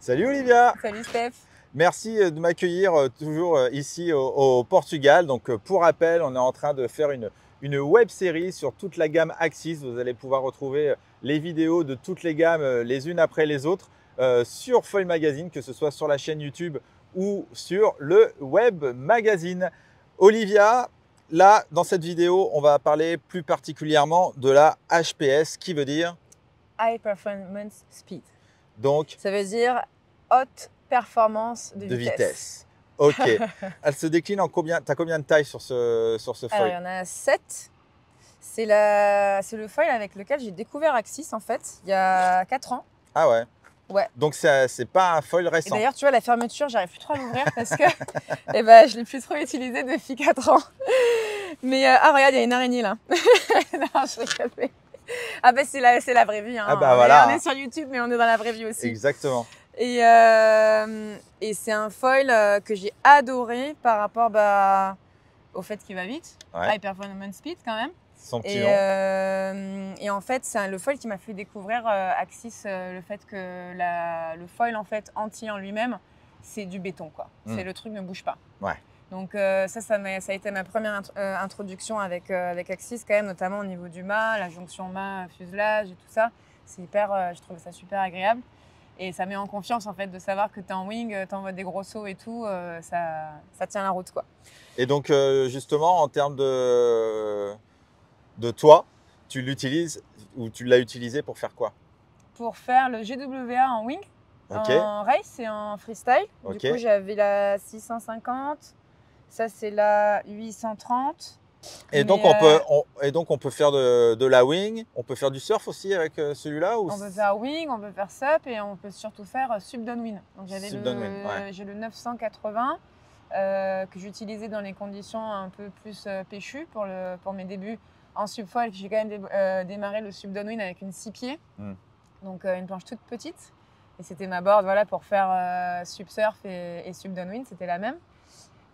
Salut Olivia, Salut Steph. merci de m'accueillir toujours ici au Portugal. Donc pour rappel, on est en train de faire une web série sur toute la gamme Axis. Vous allez pouvoir retrouver les vidéos de toutes les gammes les unes après les autres sur Foil Magazine, que ce soit sur la chaîne YouTube ou sur le web magazine. Olivia, là dans cette vidéo, on va parler plus particulièrement de la HPS, qui veut dire High Performance Speed. donc Ça veut dire haute performance de vitesse. Ok. Elle se décline en combien? Tu as combien de tailles sur ce Alors, foil? il y en a 7. C'est le foil avec lequel j'ai découvert Axis, en fait, il y a 4 ans. Ah ouais. Ouais. Donc, c'est pas un foil Et récent. d'ailleurs, tu vois, la fermeture, j'arrive plus trop à l'ouvrir parce que eh ben, je l'ai plus trop utilisé depuis 4 ans. Mais, ah, regarde, il y a une araignée là. Non, je rigole. Ah ben, c'est la vraie vie. Hein. Ah bah voilà. On est sur YouTube, mais on est dans la vraie vie aussi. Exactement. Et c'est un foil que j'ai adoré par rapport au fait qu'il va vite. Ouais. High Performance Speed quand même. Son petit nom. Et en fait, c'est le foil qui m'a fait découvrir Axis, le fait que le foil en fait entier en lui-même, c'est du béton quoi. C'est le truc ne bouge pas. Ouais. Donc ça a été ma première introduction avec Axis quand même, notamment au niveau du mât, la jonction mât-fuselage et tout ça. C'est hyper, je trouve ça super agréable. Et ça met en confiance en fait de savoir que tu es en wing, tu envoies des gros sauts et tout, ça tient la route quoi. Et donc justement en termes de toi, tu l'utilises ou tu l'as utilisé pour faire quoi? Pour faire le GWA en wing, en race et en freestyle. Du coup j'avais la 650, ça c'est la 830. Et donc, on peut faire de la wing, on peut faire du surf aussi avec celui-là ou... On peut faire wing, on peut faire sup et on peut surtout faire sub downwind. Donc j'ai le 980 que j'utilisais dans les conditions un peu plus péchues pour mes débuts en subfoil. J'ai quand même démarré le sub downwind avec une 6 pieds, donc une planche toute petite. Et c'était ma board voilà, pour faire sub surf et sub downwind, c'était la même.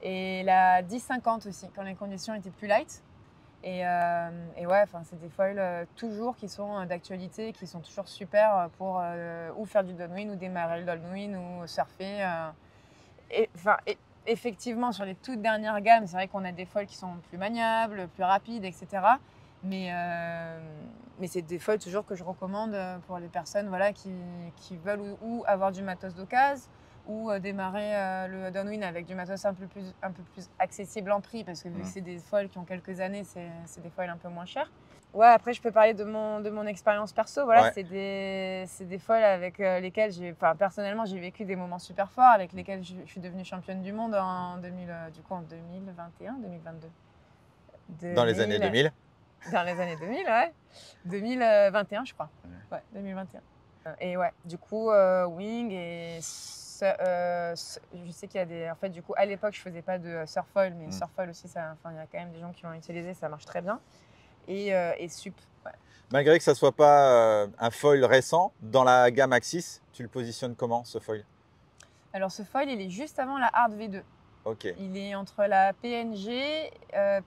Et la 1050 aussi, quand les conditions étaient plus light. Et ouais, c'est des foils toujours qui sont d'actualité, qui sont toujours super pour ou faire du downwind ou démarrer le downwind ou surfer. Effectivement, sur les toutes dernières gammes, c'est vrai qu'on a des foils qui sont plus maniables, plus rapides, etc. Mais c'est des foils toujours que je recommande pour les personnes voilà, qui veulent ou avoir du matos d'occasion, ou démarrer le downwind avec du matos un peu plus accessible en prix, parce que vu que c'est des foils qui ont quelques années, c'est des foils un peu moins chers. Ouais, après je peux parler de mon expérience perso. Voilà, ouais. C'est des foils avec lesquels personnellement j'ai vécu des moments super forts, avec lesquels je suis devenue championne du monde en 2021, 2022. Dans les années 2000. Dans les années 2000, ouais. 2021, je crois. Ouais, 2021. Et ouais, du coup, wing et je sais qu'il y a des... En fait, du coup, à l'époque, je faisais pas de surfoil, mais surfoil aussi, il y a quand même des gens qui l'ont utilisé, ça marche très bien. Et sup, ouais. Malgré que ça soit pas un foil récent, dans la gamme Axis, tu le positionnes comment, ce foil? Alors, ce foil, il est juste avant la Hard V2. Ok. Il est entre la PNG,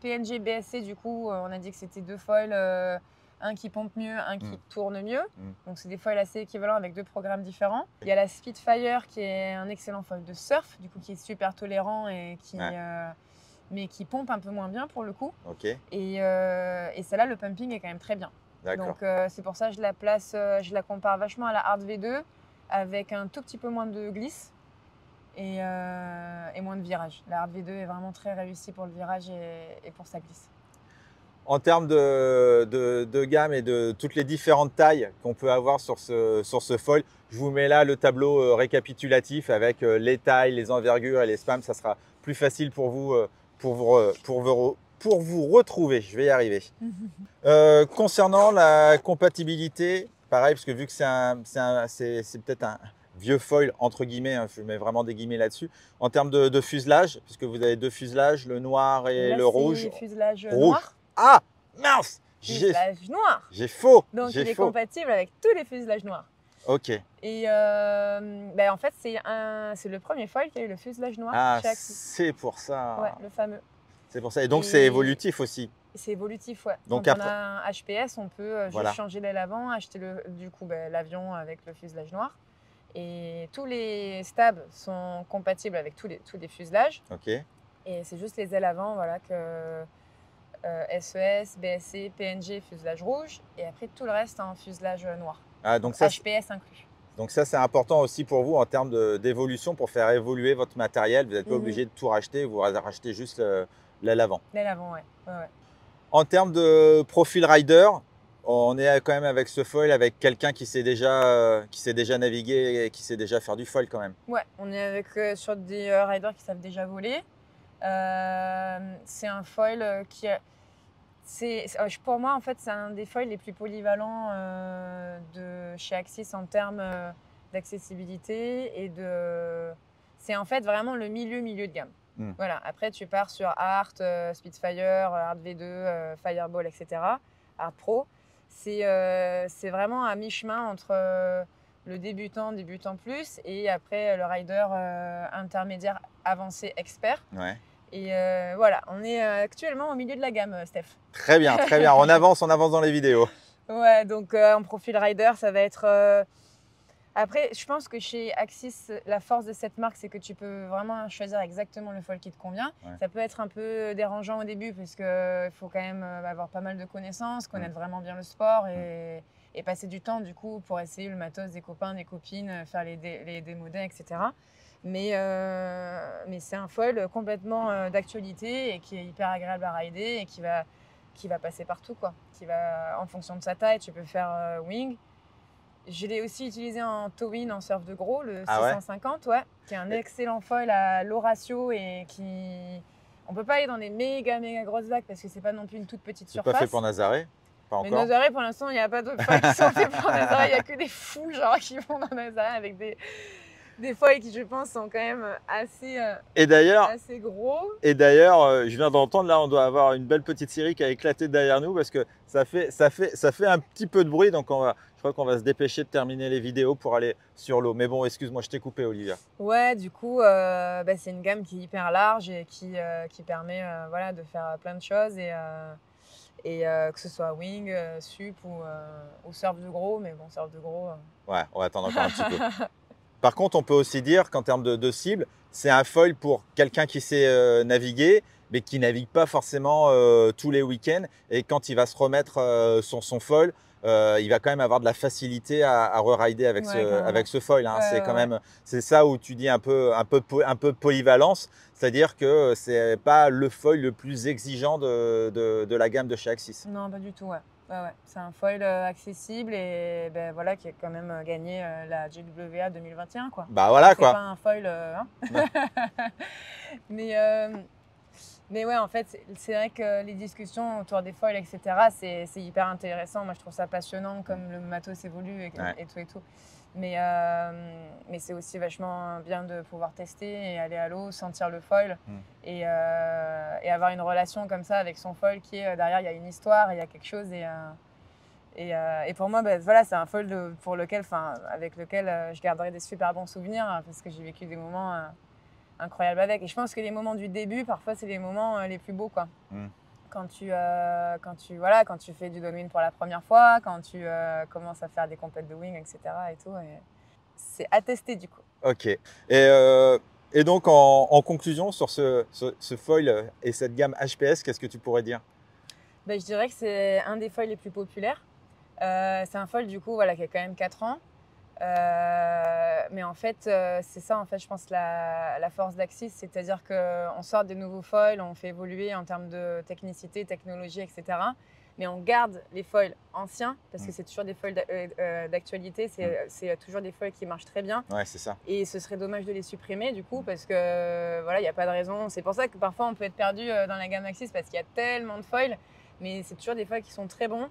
PNG BSC, du coup, on a dit que c'était deux foils, un qui pompe mieux, un qui tourne mieux. Donc, c'est des foils assez équivalents avec deux programmes différents. Il y a la Spitfire qui est un excellent foil de surf, du coup, qui est super tolérant et qui, mais qui pompe un peu moins bien pour le coup. Okay. Et celle-là, le pumping est quand même très bien. Donc, c'est pour ça que je la compare vachement à la Hard V2 avec un tout petit peu moins de glisse et moins de virage. La Hard V2 est vraiment très réussie pour le virage et pour sa glisse. En termes de gamme et de toutes les différentes tailles qu'on peut avoir sur ce foil, je vous mets là le tableau récapitulatif avec les tailles, les envergures et les spams. Ça sera plus facile pour vous, pour vous retrouver. Je vais y arriver. Concernant la compatibilité, pareil, parce que vu que c'est peut-être un vieux foil, entre guillemets, hein, je mets vraiment des guillemets là-dessus, en termes de fuselage, puisque vous avez deux fuselages, le noir et là, le rouge. Fuselage noir. Ah, mince! Fuselage noir. J'ai faux. Donc, il est compatible avec tous les fuselages noirs. Ok. Et en fait, c'est le premier foil qui a eu le fuselage noir chez Axis. C'est pour ça. Ouais, le fameux. C'est pour ça. Et donc, c'est évolutif aussi. C'est évolutif, ouais. Donc, quand on a un HPS, on peut juste changer l'aile avant, acheter l'avion avec le fuselage noir. Et tous les stabs sont compatibles avec tous les fuselages. Ok. Et c'est juste les ailes avant, voilà, que SES, BSC, PNG, fuselage rouge. Et après, tout le reste en fuselage noir. Ah, donc ça, HPS inclus. Donc ça, c'est important aussi pour vous en termes d'évolution, pour faire évoluer votre matériel. Vous n'êtes pas obligé de tout racheter, vous rachetez juste l'aile avant. L'aile avant, ouais. En termes de profil rider, on est quand même avec ce foil, avec quelqu'un qui sait déjà naviguer et qui sait déjà faire du foil quand même. Ouais, on est avec sur des riders qui savent déjà voler. C'est un foil qui a... Pour moi, en fait, c'est un des foils les plus polyvalents de chez Axis en termes d'accessibilité et de... C'est en fait vraiment le milieu de gamme. Voilà. Après, tu pars sur Art, Spitfire, Art V2, Fireball, etc. Art Pro. C'est vraiment à mi-chemin entre le débutant plus et après le rider intermédiaire avancé expert. Ouais. Et voilà, on est actuellement au milieu de la gamme, Steph. Très bien, très bien. On avance dans les vidéos. Ouais, donc en profil rider, ça va être... Après, je pense que chez Axis, la force de cette marque, c'est que tu peux vraiment choisir exactement le foil qui te convient. Ouais. Ça peut être un peu dérangeant au début parce qu'il faut quand même avoir pas mal de connaissances, connaître vraiment bien le sport et passer du temps du coup pour essayer le matos des copains, des copines, faire les démodins, etc. Mais c'est un foil complètement d'actualité et qui est hyper agréable à rider et qui va passer partout, quoi. Qui va, en fonction de sa taille, tu peux faire wing. Je l'ai aussi utilisé en towing, en surf de gros, le 650, ouais, qui est un excellent foil à low ratio et qui... On peut pas aller dans des méga grosses vagues parce que c'est pas non plus une toute petite surface. C'est pas fait pour Nazaré? Pas encore. Mais Nazaré, pour l'instant, il n'y a pas d'autres foils qui sont faits pour Nazaré. Il n'y a que des fous genre qui vont dans Nazaré avec des foils qui, je pense, sont quand même assez gros. Et d'ailleurs, je viens d'entendre, là, on doit avoir une belle petite série qui a éclaté derrière nous parce que ça fait un petit peu de bruit. Donc, je crois qu'on va se dépêcher de terminer les vidéos pour aller sur l'eau. Mais bon, excuse-moi, je t'ai coupé, Olivia. Ouais, du coup, c'est une gamme qui est hyper large et qui permet voilà, de faire plein de choses. Et que ce soit wing, sup ou surf de gros. Mais bon, surf de gros... Ouais, on va attendre encore un petit peu. Par contre, on peut aussi dire qu'en termes de cible, c'est un foil pour quelqu'un qui sait naviguer, mais qui ne navigue pas forcément tous les week-ends. Et quand il va se remettre sur son foil, il va quand même avoir de la facilité à re-rider avec ce foil. Hein. C'est quand même, c'est ça où tu dis un peu de polyvalence, c'est-à-dire que c'est pas le foil le plus exigeant de la gamme de chez Axis. Non, pas du tout. Ouais. C'est un foil accessible et voilà, qui a quand même gagné la JWA 2021. Quoi. Bah voilà quoi. C'est pas un foil. Hein. Mais ouais, en fait, c'est vrai que les discussions autour des foils, etc., c'est hyper intéressant. Moi, je trouve ça passionnant comme le matos évolue et tout. Mais c'est aussi vachement bien de pouvoir tester et aller à l'eau, sentir le foil et avoir une relation comme ça avec son foil qui est derrière, il y a une histoire, il y a quelque chose. Et pour moi, voilà, c'est un foil avec lequel je garderai des super bons souvenirs parce que j'ai vécu des moments incroyables avec. Et je pense que les moments du début, parfois, c'est les moments les plus beaux, quoi. Quand tu fais du downwind pour la première fois, quand tu commences à faire des compètes de wing, etc. et tout, et c'est attesté du coup. Ok. Et donc en conclusion sur ce foil et cette gamme HPS, qu'est-ce que tu pourrais dire? Je dirais que c'est un des foils les plus populaires. C'est un foil du coup voilà, qui a quand même 4 ans. Mais en fait, c'est ça, en fait, je pense, la force d'Axis, c'est-à-dire qu'on sort des nouveaux foils, on fait évoluer en termes de technicité, technologie, etc. Mais on garde les foils anciens, parce que c'est toujours des foils d'actualité, c'est toujours des foils qui marchent très bien. Ouais, c'est ça. Et ce serait dommage de les supprimer, du coup, parce que voilà, il n'y a pas de raison. C'est pour ça que parfois, on peut être perdu dans la gamme Axis, parce qu'il y a tellement de foils, mais c'est toujours des foils qui sont très bons.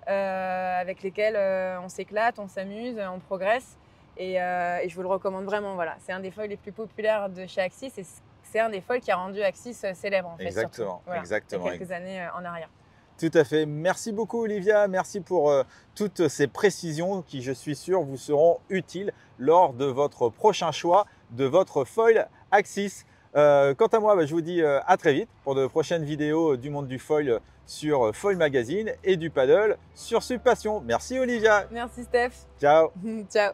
Avec lesquels on s'éclate, on s'amuse, on progresse et je vous le recommande vraiment. Voilà. C'est un des foils les plus populaires de chez Axis et c'est un des foils qui a rendu Axis célèbre en fait. Exactement, voilà, exactement. Il y a quelques années en arrière. Tout à fait. Merci beaucoup Olivia, merci pour toutes ces précisions qui, je suis sûr, vous seront utiles lors de votre prochain choix de votre foil Axis. Quant à moi, je vous dis à très vite pour de prochaines vidéos du monde du foil sur Foil Magazine et du paddle sur Subpassion. Merci Olivia. Merci Steph. Ciao. Ciao.